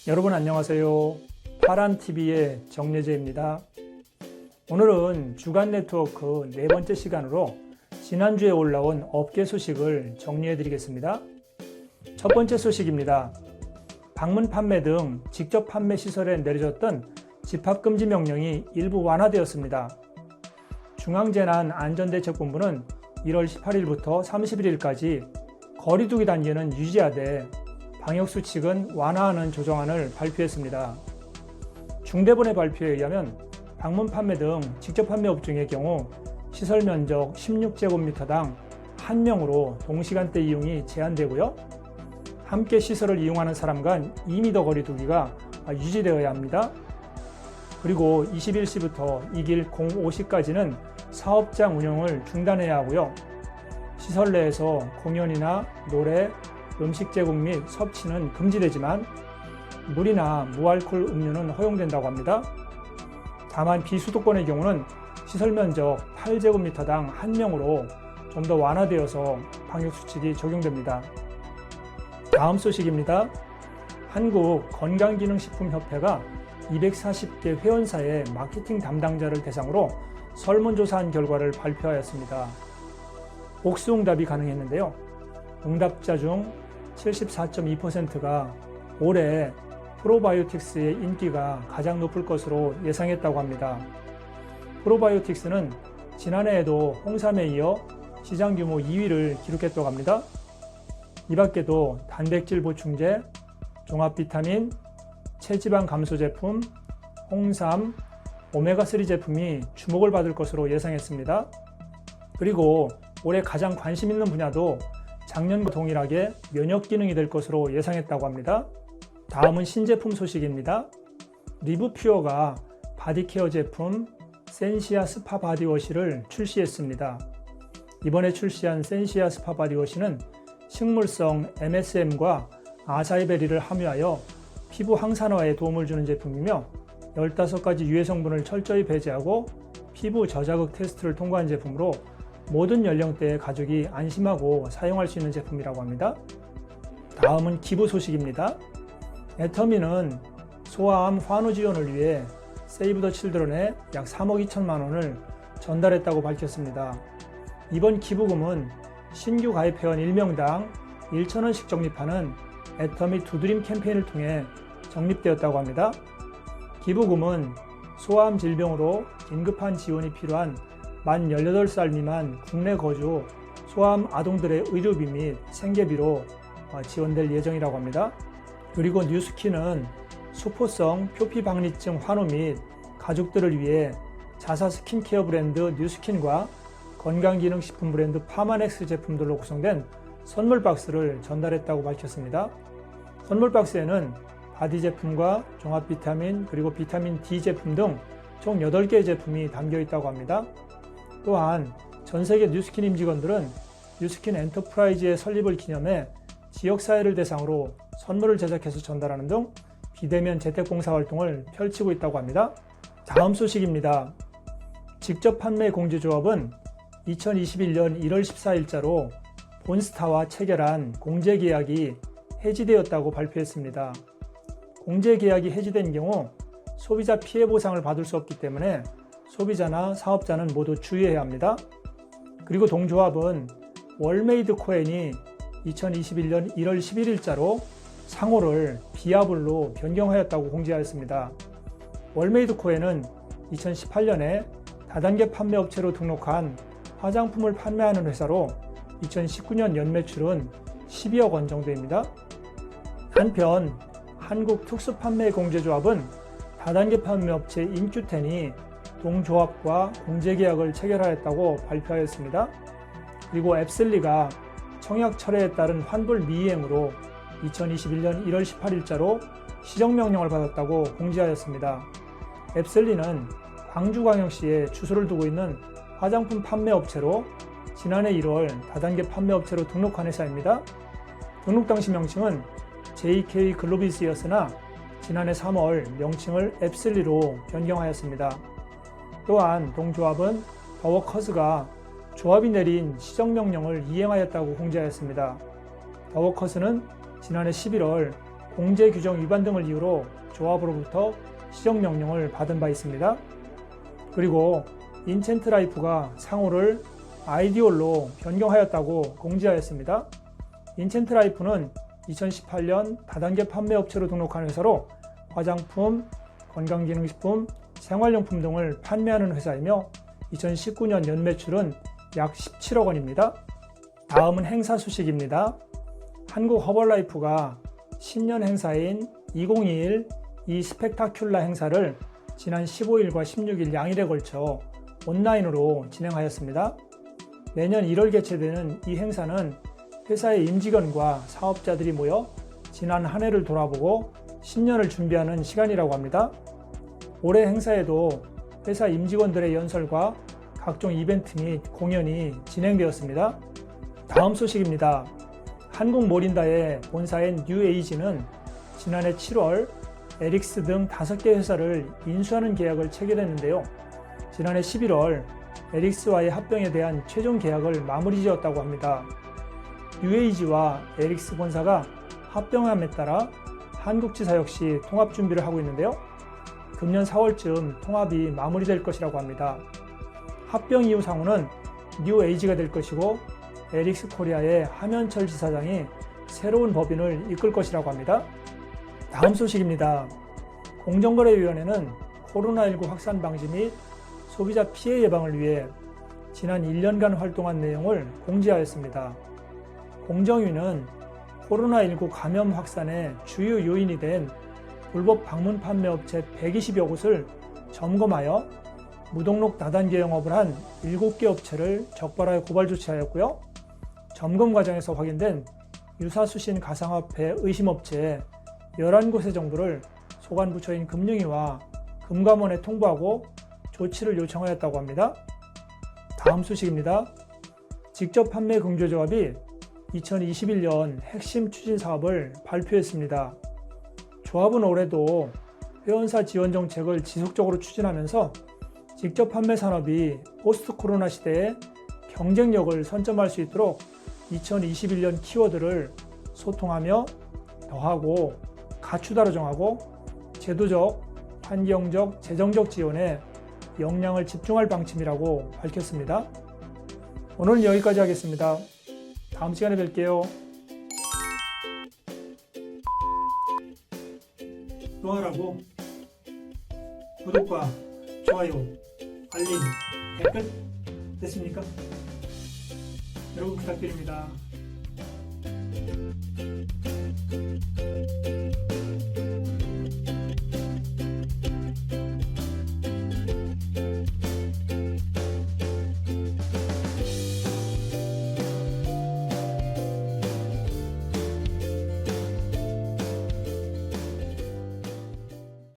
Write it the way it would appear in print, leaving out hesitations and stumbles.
여러분 안녕하세요. 파란TV의 정예재입니다. 오늘은 주간 네트워크 네 번째 시간으로 지난주에 올라온 업계 소식을 정리해 드리겠습니다. 첫 번째 소식입니다. 방문 판매 등 직접 판매 시설에 내려졌던 집합금지 명령이 일부 완화되었습니다. 중앙재난안전대책본부는 1월 18일부터 31일까지 거리두기 단계는 유지하되 방역수칙은 완화하는 조정안을 발표했습니다. 중대본의 발표에 의하면 방문 판매 등 직접 판매 업종의 경우 시설 면적 16제곱미터당 1명으로 동시간대 이용이 제한되고요. 함께 시설을 이용하는 사람 간 2m 거리두기가 유지되어야 합니다. 그리고 21시부터 이 길 05시까지는 사업장 운영을 중단해야 하고요. 시설 내에서 공연이나 노래, 음식 제공 및 섭취는 금지되지만 물이나 무알콜 음료는 허용된다고 합니다. 다만 비수도권의 경우는 시설 면적 8제곱미터당 1명으로 좀 더 완화되어서 방역수칙이 적용됩니다. 다음 소식입니다. 한국건강기능식품협회가 240개 회원사의 마케팅 담당자를 대상으로 설문조사한 결과를 발표하였습니다. 복수응답이 가능했는데요. 응답자 중 74.2%가 올해 프로바이오틱스의 인기가 가장 높을 것으로 예상했다고 합니다. 프로바이오틱스는 지난해에도 홍삼에 이어 시장 규모 2위를 기록했다고 합니다. 이 밖에도 단백질 보충제, 종합 비타민, 체지방 감소 제품, 홍삼, 오메가3 제품이 주목을 받을 것으로 예상했습니다. 그리고 올해 가장 관심 있는 분야도 작년과 동일하게 면역 기능이 될 것으로 예상했다고 합니다. 다음은 신제품 소식입니다. 리브퓨어가 바디케어 제품 센시아 스파 바디워시를 출시했습니다. 이번에 출시한 센시아 스파 바디워시는 식물성 MSM과 아사이베리를 함유하여 피부 항산화에 도움을 주는 제품이며 15가지 유해 성분을 철저히 배제하고 피부 저자극 테스트를 통과한 제품으로 모든 연령대의 가족이 안심하고 사용할 수 있는 제품이라고 합니다. 다음은 기부 소식입니다. 애터미는 소아암 환우 지원을 위해 세이브 더 칠드런에 약 3억 2천만 원을 전달했다고 밝혔습니다. 이번 기부금은 신규 가입회원 1명당 1,000원씩 적립하는 애터미 두드림 캠페인을 통해 적립되었다고 합니다. 기부금은 소아암 질병으로 긴급한 지원이 필요한 만 18살 미만 국내 거주 소아암 아동들의 의료비 및 생계비로 지원될 예정이라고 합니다. 그리고 뉴스킨은 수포성 표피박리증 환우 및 가족들을 위해 자사 스킨케어 브랜드 뉴스킨과 건강기능식품 브랜드 파마넥스 제품들로 구성된 선물 박스를 전달했다고 밝혔습니다. 선물 박스에는 바디 제품과 종합 비타민 그리고 비타민 D 제품 등 총 8개의 제품이 담겨 있다고 합니다. 또한 전 세계 뉴스킨 임직원들은 뉴스킨 엔터프라이즈의 설립을 기념해 지역사회를 대상으로 선물을 제작해서 전달하는 등 비대면 재택봉사 활동을 펼치고 있다고 합니다. 다음 소식입니다. 직접 판매 공제조합은 2021년 1월 14일자로 본스타와 체결한 공제계약이 해지되었다고 발표했습니다. 공제계약이 해지된 경우 소비자 피해 보상을 받을 수 없기 때문에 소비자나 사업자는 모두 주의해야 합니다. 그리고 동조합은 월메이드 코엔이 2021년 1월 11일자로 상호를 비아블로 변경하였다고 공지하였습니다. 월메이드 코엔은 2018년에 다단계 판매업체로 등록한 화장품을 판매하는 회사로 2019년 연매출은 12억 원 정도입니다. 한편 한국특수판매공제조합은 다단계 판매업체 인큐텐이 동조합과 공제계약을 체결하였다고 발표하였습니다. 그리고 앱슬리가 청약 철회에 따른 환불 미이행으로 2021년 1월 18일자로 시정명령을 받았다고 공지하였습니다. 앱슬리는 광주광역시에 주소를 두고 있는 화장품 판매업체로 지난해 1월 다단계 판매업체로 등록한 회사입니다. 등록 당시 명칭은 JK 글로비스였으나 지난해 3월 명칭을 앱슬리로 변경하였습니다. 또한 동조합은 더워커스가 조합이 내린 시정명령을 이행하였다고 공지하였습니다. 더워커스는 지난해 11월 공제 규정 위반 등을 이유로 조합으로부터 시정명령을 받은 바 있습니다. 그리고 인챈트라이프가 상호를 아이디올로 변경하였다고 공지하였습니다. 인챈트라이프는 2018년 다단계 판매업체로 등록한 회사로 화장품, 건강기능식품, 생활용품 등을 판매하는 회사이며 2019년 연매출은 약 17억 원입니다. 다음은 행사 소식입니다. 한국 허벌라이프가 신년 행사인 2021 이스펙타큘라 행사를 지난 15일과 16일 양일에 걸쳐 온라인으로 진행하였습니다. 매년 1월 개최되는 이 행사는 회사의 임직원과 사업자들이 모여 지난 한 해를 돌아보고 신년을 준비하는 시간이라고 합니다. 올해 행사에도 회사 임직원들의 연설과 각종 이벤트 및 공연이 진행되었습니다. 다음 소식입니다. 한국모린다의 본사인 뉴에이지는 지난해 7월 에릭스 등 5개 회사를 인수하는 계약을 체결했는데요. 지난해 11월 에릭스와의 합병에 대한 최종 계약을 마무리 지었다고 합니다. 뉴에이지와 에릭스 본사가 합병함에 따라 한국지사 역시 통합 준비를 하고 있는데요. 금년 4월쯤 통합이 마무리될 것이라고 합니다. 합병 이후 상호는 뉴에이지가 될 것이고 에릭스 코리아의 함현철 지사장이 새로운 법인을 이끌 것이라고 합니다. 다음 소식입니다. 공정거래위원회는 코로나19 확산 방지 및 소비자 피해 예방을 위해 지난 1년간 활동한 내용을 공지하였습니다. 공정위는 코로나19 감염 확산의 주요 요인이 된 불법 방문 판매업체 120여 곳을 점검하여 무등록 다단계 영업을 한 7개 업체를 적발하여 고발 조치하였고요. 점검 과정에서 확인된 유사수신 가상화폐 의심업체 11곳의 정보를 소관부처인 금융위와 금감원에 통보하고 조치를 요청하였다고 합니다. 다음 소식입니다. 직접 판매 공조조합이 2021년 핵심 추진 사업을 발표했습니다. 조합은 올해도 회원사 지원 정책을 지속적으로 추진하면서 직접 판매 산업이 포스트 코로나 시대에 경쟁력을 선점할 수 있도록 2021년 키워드를 소통하며 더하고 갖추다로 정하고 제도적, 환경적, 재정적 지원에 역량을 집중할 방침이라고 밝혔습니다. 오늘은 여기까지 하겠습니다. 다음 시간에 뵐게요. 또 하라고 구독과 좋아요, 알림, 댓글 됐습니까? 여러분 부탁드립니다.